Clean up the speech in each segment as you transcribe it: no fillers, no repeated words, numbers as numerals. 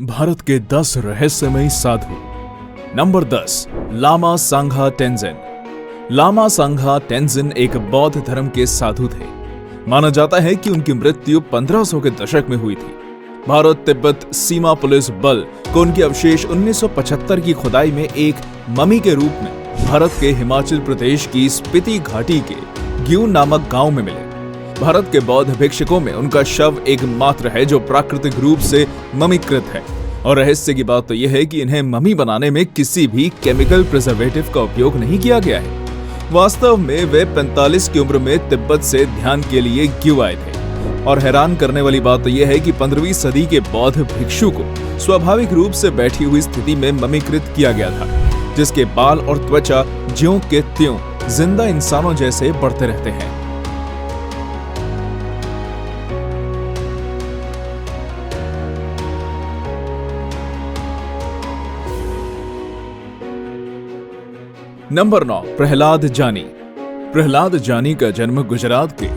भारत के 10 रहस्यमयी साधु। नंबर 10, लामा सांगा टेंजिन। लामा सांगा टेंजिन एक बौद्ध धर्म के साधु थे। माना जाता है कि उनकी मृत्यु 1500 के दशक में हुई थी। भारत तिब्बत सीमा पुलिस बल को उनके अवशेष 1975 की खुदाई में एक ममी के रूप में भारत के हिमाचल प्रदेश की स्पीति घाटी के ग्यू नामक गांव में मिले। भारत के बौद्ध भिक्षुकों में उनका शव एकमात्र है जो प्राकृतिक रूप से ममीकृत है। और रहस्य की बात तो यह है कि इन्हें ममी बनाने में किसी भी केमिकल प्रिजर्वेटिव का उपयोग नहीं किया गया है। वास्तव में वे 45 की उम्र में तिब्बत से ध्यान के लिए ग्यू आए थे। और हैरान करने वाली बात तो यह है कि 15वीं सदी के बौद्ध भिक्षु को स्वाभाविक रूप से बैठी हुई स्थिति में ममीकृत किया गया था, जिसके बाल और त्वचा ज्यों के त्यों जिंदा इंसानों जैसे बढ़ते रहते हैं। नंबर 9, प्रहलाद जानी। प्रहलाद जानी का जन्म गुजरात के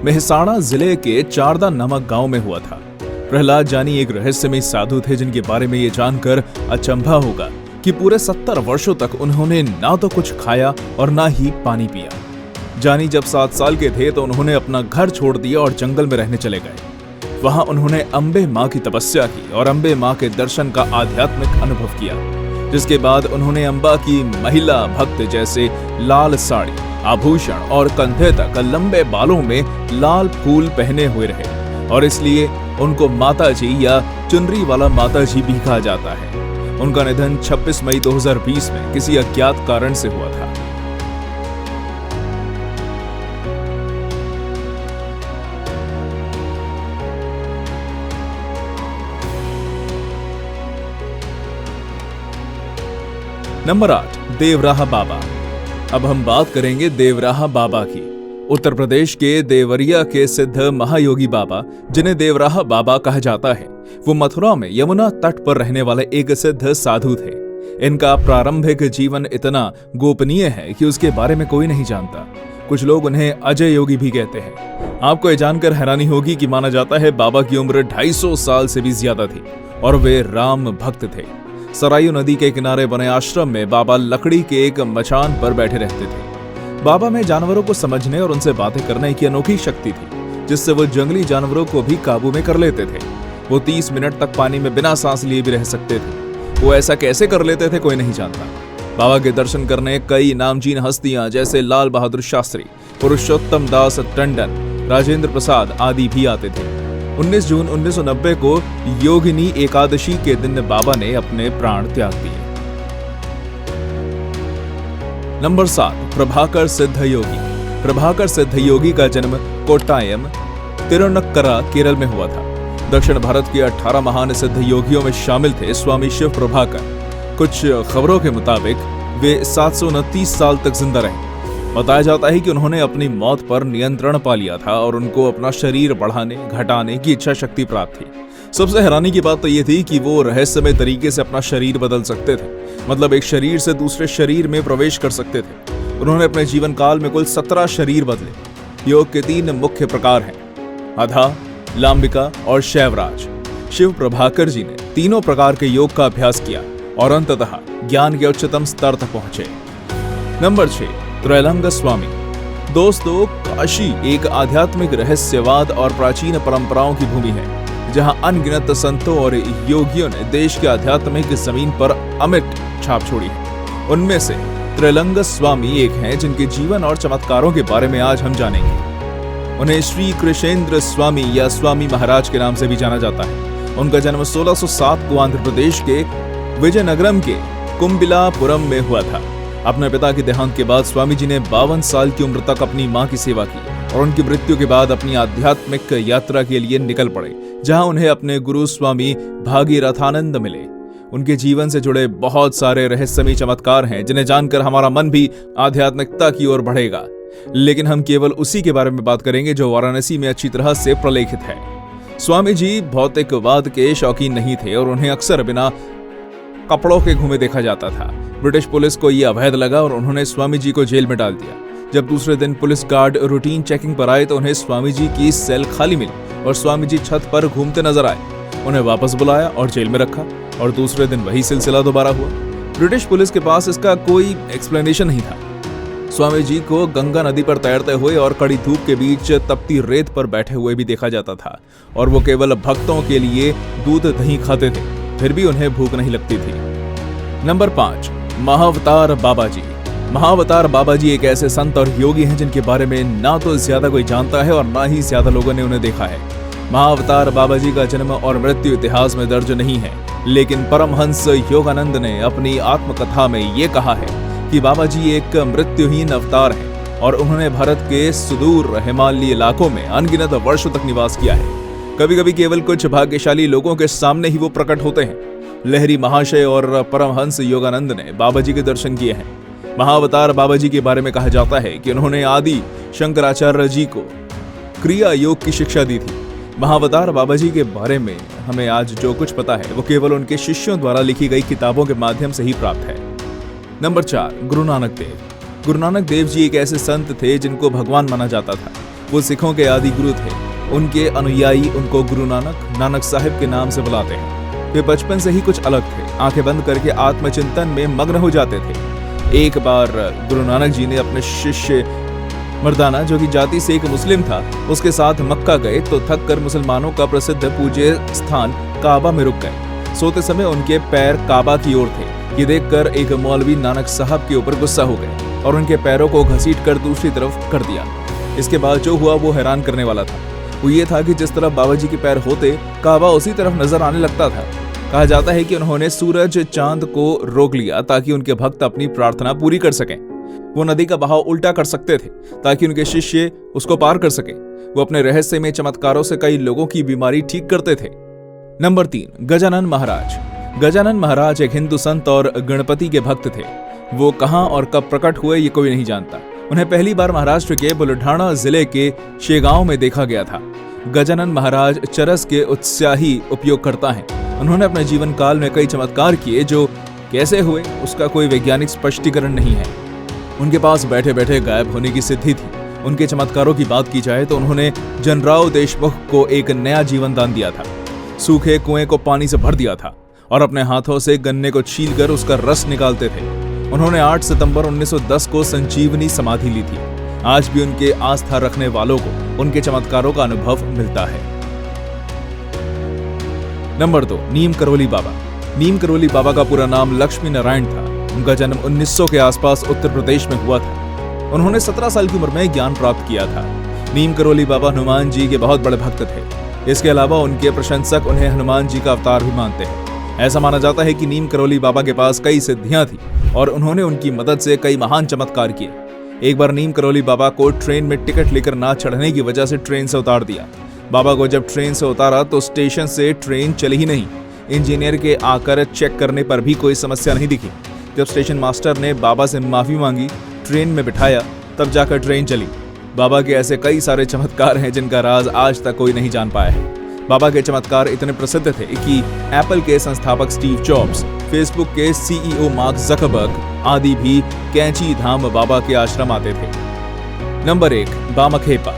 मेहसाणा जिले के चारदा नामक गांव में हुआ था। प्रहलाद जानी एक रहस्यमयी साधु थे जिनके बारे में ये जानकर अचंभा होगा कि पूरे 70 वर्षों तक उन्होंने ना तो कुछ खाया और ना ही पानी पिया। जानी जब 7 साल के थे तो उन्होंने अपना घर छोड़ दिया और जंगल में रहने चले गए। वहां उन्होंने अम्बे माँ की तपस्या की और अम्बे माँ के दर्शन का आध्यात्मिक अनुभव किया, जिसके बाद उन्होंने अम्बा की महिला भक्त जैसे लाल साड़ी, आभूषण और कंधे तक लंबे बालों में लाल फूल पहने हुए रहे और इसलिए उनको माता जी या चुनरी वाला माता जी भी कहा जाता है। उनका निधन 26 मई 2020 में किसी अज्ञात कारण से हुआ था। नंबर 8, देवराहा बाबा। अब हम बात करेंगे देवराहा बाबा की। उत्तर प्रदेश के देवरिया के सिद्ध महायोगी बाबा, जिन्हें देवराहा बाबा कहा जाता है, वो मथुरा में यमुना तट पर रहने वाले एक सिद्ध साधु थे। इनका प्रारंभिक जीवन इतना गोपनीय है कि उसके बारे में कोई नहीं जानता। कुछ लोग उन्हें अजय योगी भी कहते हैं। आपको यह जानकर हैरानी होगी कि माना जाता है बाबा की उम्र 250 साल से भी ज्यादा थी और वे राम भक्त थे। सरायू नदी के किनारे बने आश्रम में बाबा लकड़ी के एक मचान पर बैठे रहते थे। बाबा में जानवरों को समझने और उनसे बातें करने की अनोखी शक्ति थी, जिससे वो जंगली जानवरों को भी काबू में कर लेते थे। वो 30 मिनट तक पानी में बिना सांस लिए भी रह सकते थे। वो ऐसा कैसे कर लेते थे कोई नहीं जानता। बाबा के दर्शन करने कई नामचीन हस्तियां जैसे लाल बहादुर शास्त्री, पुरुषोत्तम दास टंडन, राजेंद्र प्रसाद आदि भी आते थे। 19 जून 1990 को योगिनी एकादशी के दिन बाबा ने अपने प्राण त्याग दिए। नंबर 7, प्रभाकर सिद्ध योगी। प्रभाकर सिद्ध योगी का जन्म कोट्टायम, तिरुनक्करा, केरल में हुआ था। दक्षिण भारत के 18 महान सिद्ध योगियों में शामिल थे स्वामी शिव प्रभाकर। कुछ खबरों के मुताबिक वे 729 साल तक जिंदा रहे। बताया जाता है कि उन्होंने अपनी मौत पर नियंत्रण पा लिया था और उनको अपना शरीर बढ़ाने घटाने की इच्छा शक्ति प्राप्त थी। सबसे हैरानी की बात तो ये थी कि वो रहस्यमय तरीके से अपना शरीर बदल सकते थे, मतलब एक शरीर से दूसरे शरीर में प्रवेश कर सकते थे। उन्होंने अपने जीवन काल में कुल 17 शरीर बदले। योग के 3 मुख्य प्रकार हैं, अधा, लांबिका और शैवराज। शिव प्रभाकर जी ने तीनों प्रकार के योग का अभ्यास किया और अंततः ज्ञान के उच्चतम स्तर तक पहुंचे। नंबर 6, त्रैलंग स्वामी। दोस्तों, काशी एक आध्यात्मिक रहस्यवाद और प्राचीन परंपराओं की भूमि है, जहां अनगिनत संतों और योगियों ने देश के आध्यात्मिक जमीन पर अमिट छाप छोड़ी है। उनमें से त्रैलंग स्वामी एक हैं जिनके जीवन और चमत्कारों के बारे में आज हम जानेंगे। उन्हें श्री कृष्णेंद्र स्वामी या स्वामी महाराज के नाम से भी जाना जाता है। उनका जन्म 1607 को आंध्र प्रदेश के विजयनगरम के कुंबिलापुरम में हुआ था। अपने पिता के देहांत के बाद स्वामी जी ने 52 साल की उम्र तक अपनी मां की सेवा की और उनकी मृत्यु के बाद अपनी आध्यात्मिक यात्रा के लिए निकल पड़े, जहां उन्हें अपने गुरु स्वामी भागीरथानंद मिले। उनके जीवन से जुड़े बहुत सारे रहस्यमयी चमत्कार हैं जिन्हें जानकर हमारा मन भी आध्यात्मिकता की ओर बढ़ेगा। लेकिन हम केवल उसी के बारे में बात करेंगे जो वाराणसी में अच्छी तरह से प्रलेखित है। स्वामी जी भौतिकवाद के शौकीन नहीं थे और उन्हें अक्सर बिना कपड़ों के घूमे देखा जाता था। ब्रिटिश पुलिस को यह अवैध लगा और उन्होंने स्वामी जी को जेल में डाल दिया। जब दूसरे दिन पुलिस गार्ड रूटीन चेकिंग पर आए तो उन्हें स्वामी जी की सेल खाली मिली और स्वामी जी छत पर घूमते नजर आए। उन्हें वापस बुलाया और जेल में रखा, और दूसरे दिन वही सिलसिला दोबारा हुआ। ब्रिटिश पुलिस के पास इसका कोई एक्सप्लेनेशन नहीं था। स्वामी जी को गंगा नदी पर तैरते हुए और कड़ी धूप के बीच तपती रेत पर बैठे हुए भी देखा जाता था, और वो केवल भक्तों के लिए दूध दही खाते थे, फिर भी उन्हें भूख नहीं लगती थी। नंबर 5, महाअवतार बाबा जी। महाअवतार बाबा जी एक ऐसे संत और योगी हैं जिनके बारे में ना तो ज्यादा कोई जानता है और ना ही ज्यादा लोगों ने उन्हें देखा है। महाअवतार बाबा जी का जन्म और मृत्यु इतिहास में दर्ज नहीं है, लेकिन परमहंस योगानंद ने अपनी आत्मकथा में ये कहा है कि बाबा जी एक मृत्युहीन अवतार हैं और उन्होंने भारत के सुदूर हिमालयी इलाकों में अनगिनत वर्षों तक निवास किया है। कभी कभी केवल कुछ भाग्यशाली लोगों के सामने ही वो प्रकट होते हैं। लहरी महाशय और परमहंस योगानंद ने बाबा जी के दर्शन किए हैं। महाअवतार बाबा जी के बारे में कहा जाता है कि उन्होंने आदि शंकराचार्य जी को क्रिया योग की शिक्षा दी थी। महाअवतार बाबा जी के बारे में हमें आज जो कुछ पता है वो केवल उनके शिष्यों द्वारा लिखी गई किताबों के माध्यम से ही प्राप्त है। नंबर 4, गुरु नानक देव। गुरु नानक देव जी एक ऐसे संत थे जिनको भगवान माना जाता था। वो सिखों के आदि गुरु थे। उनके अनुयायी उनको गुरु नानक साहिब के नाम से बुलाते हैं। वे बचपन से ही कुछ अलग थे, आंखें बंद करके आत्मचिंतन में मग्न हो जाते थे। एक बार गुरु नानक जी ने अपने शिष्य मर्दाना, जो कि जाति से एक मुस्लिम था, उसके साथ मक्का गए तो थक कर मुसलमानों का प्रसिद्ध पूज्य स्थान काबा में रुक गए। सोते समय उनके पैर काबा की ओर थे। ये देखकर एक मौलवी नानक साहब के ऊपर गुस्सा हो गए और उनके पैरों को घसीट कर दूसरी तरफ कर दिया। इसके बाद जो हुआ वो हैरान करने वाला था। वो ये था कि जिस तरफ बाबा जी के पैर होते, काबा उसी तरफ नजर आने लगता था। कहा जाता है कि उन्होंने सूरज चांद को रोक लिया ताकि उनके भक्त अपनी प्रार्थना पूरी कर सकें। वो नदी का बहाव उल्टा कर सकते थे ताकि उनके शिष्य उसको पार कर सके। वो अपने रहस्यमय चमत्कारों से कई लोगों की बीमारी ठीक करते थे। नंबर 3, गजानन महाराज। गजानन महाराज एक हिंदू संत और गणपति के भक्त थे। वो कहां और कब प्रकट हुए ये कोई नहीं जानता। उन्हें पहली बार महाराष्ट्र के बुलढाणा जिले के शेगांव में देखा गया था। गजानन महाराज चरस के उत्साही उपयोगकर्ता हैं। उन्होंने अपने जीवन काल में कई चमत्कार किए जो कैसे हुए उसका कोई वैज्ञानिक स्पष्टीकरण नहीं है। उनके पास बैठे बैठे गायब होने की सिद्धि थी। उनके चमत्कारों की बात की जाए तो उन्होंने जनराव देशमुख को एक नया जीवन दान दिया था। सूखे कुएं को पानी से भर दिया था और अपने हाथों से गन्ने को छीलकर उसका रस निकालते थे। उन्होंने 8 सितंबर 1910 को संजीवनी समाधि ली थी। आज भी उनके आस्था रखने वालों को उनके चमत्कारों का अनुभव मिलता है। नंबर 2, नीम करौली बाबा। नीम करौली बाबा का पूरा नाम लक्ष्मी नारायण था। उनका जन्म 1900 के आसपास उत्तर प्रदेश में हुआ था। उन्होंने 17 साल की उम्र में ज्ञान प्राप्त किया था। नीम करौली बाबा हनुमान जी के बहुत बड़े भक्त थे। इसके अलावा उनके प्रशंसक उन्हें हनुमान जी का अवतार भी मानते हैं। ऐसा माना जाता है कि नीम करौली बाबा के पास कई सिद्धियां थी और उन्होंने उनकी मदद से कई महान चमत्कार किए। एक बार नीम करौली बाबा को ट्रेन में टिकट लेकर ना चढ़ने की वजह से ट्रेन से उतार दिया। बाबा को जब ट्रेन से उतारा तो स्टेशन से ट्रेन चली ही नहीं। इंजीनियर के आकर चेक करने पर भी कोई समस्या नहीं दिखी। जब स्टेशन मास्टर ने बाबा से माफी मांगी, ट्रेन में बिठाया, तब जाकर ट्रेन चली। बाबा के ऐसे कई सारे चमत्कार हैं जिनका राज आज तक कोई नहीं जान पाया है। बाबा के चमत्कार इतने प्रसिद्ध थे कि एप्पल के संस्थापक स्टीव जॉब्स, फेसबुक के सीईओ मार्क ज़करबर्ग आदि भी कैंची धाम बाबा के आश्रम आते थे। नंबर 1, बामाखेपा।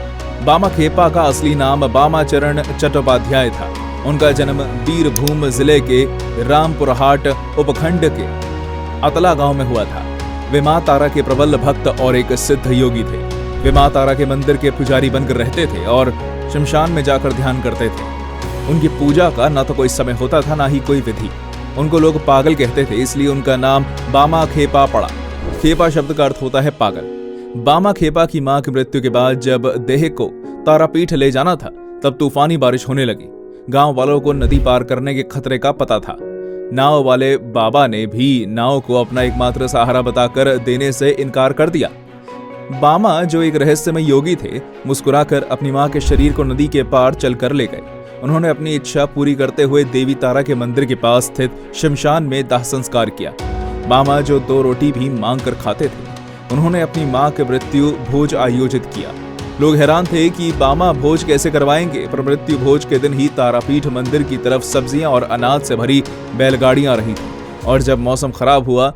बामाखेपा का असली नाम बामाचरण चट्टोपाध्याय था। उनका जन्म बीरभूम जिले के रामपुरहाट उपखंड के अतला गांव में हुआ था। वे मां तारा के प्रबल भक्त और एक सिद्ध योगी थे। वे मां तारा के मंदिर के पुजारी बनकर रहते थे और शमशान में जाकर ध्यान करते थे। उनकी पूजा का ना तो कोई समय होता था ना ही कोई विधि। उनको लोग पागल कहते थे, इसलिए उनका नाम बामाखेपा पड़ा। खेपा शब्द का अर्थ होता है पागल। बामाखेपा की मां की मृत्यु के बाद जब देह को तारापीठ ले जाना था तब तूफानी बारिश होने लगी। गांव वालों को नदी पार करने के खतरे का पता था। नाव वाले बाबा ने भी नाव को अपना एकमात्र सहारा बताकर देने से इनकार कर दिया। बामा, जो एक रहस्यमय योगी थे, मुस्कुराकर अपनी मां के शरीर को नदी के पार चलकर ले गए। उन्होंने अपनी इच्छा पूरी करते हुए देवी तारा के मंदिर के पास स्थित शमशान में दाह संस्कार किया। बामा, जो 2 रोटी भी मांग कर खाते थे, उन्होंने अपनी मां के मृत्यु भोज आयोजित किया। लोग हैरान थे कि बामा भोज कैसे करवाएंगे, पर मृत्यु भोज के दिन ही तारापीठ मंदिर की तरफ सब्जियां और अनाज से भरी बैलगाड़ियां रही थी। और जब मौसम खराब हुआ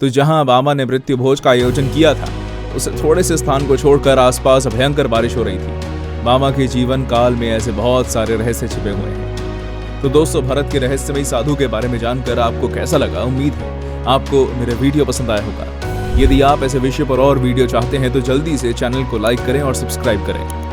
तो जहां बामा ने मृत्यु भोज का आयोजन किया था, उसे थोड़े से स्थान को छोड़कर आसपास भयंकर बारिश हो रही थी। बामा के जीवन काल में ऐसे बहुत सारे रहस्य छिपे हुए हैं। तो दोस्तों, भारत के रहस्यमयी साधु के बारे में जानकर आपको कैसा लगा? उम्मीद है आपको मेरा वीडियो पसंद आया होगा। यदि आप ऐसे विषय पर और वीडियो चाहते हैं तो जल्दी से चैनल को लाइक करें और सब्सक्राइब करें।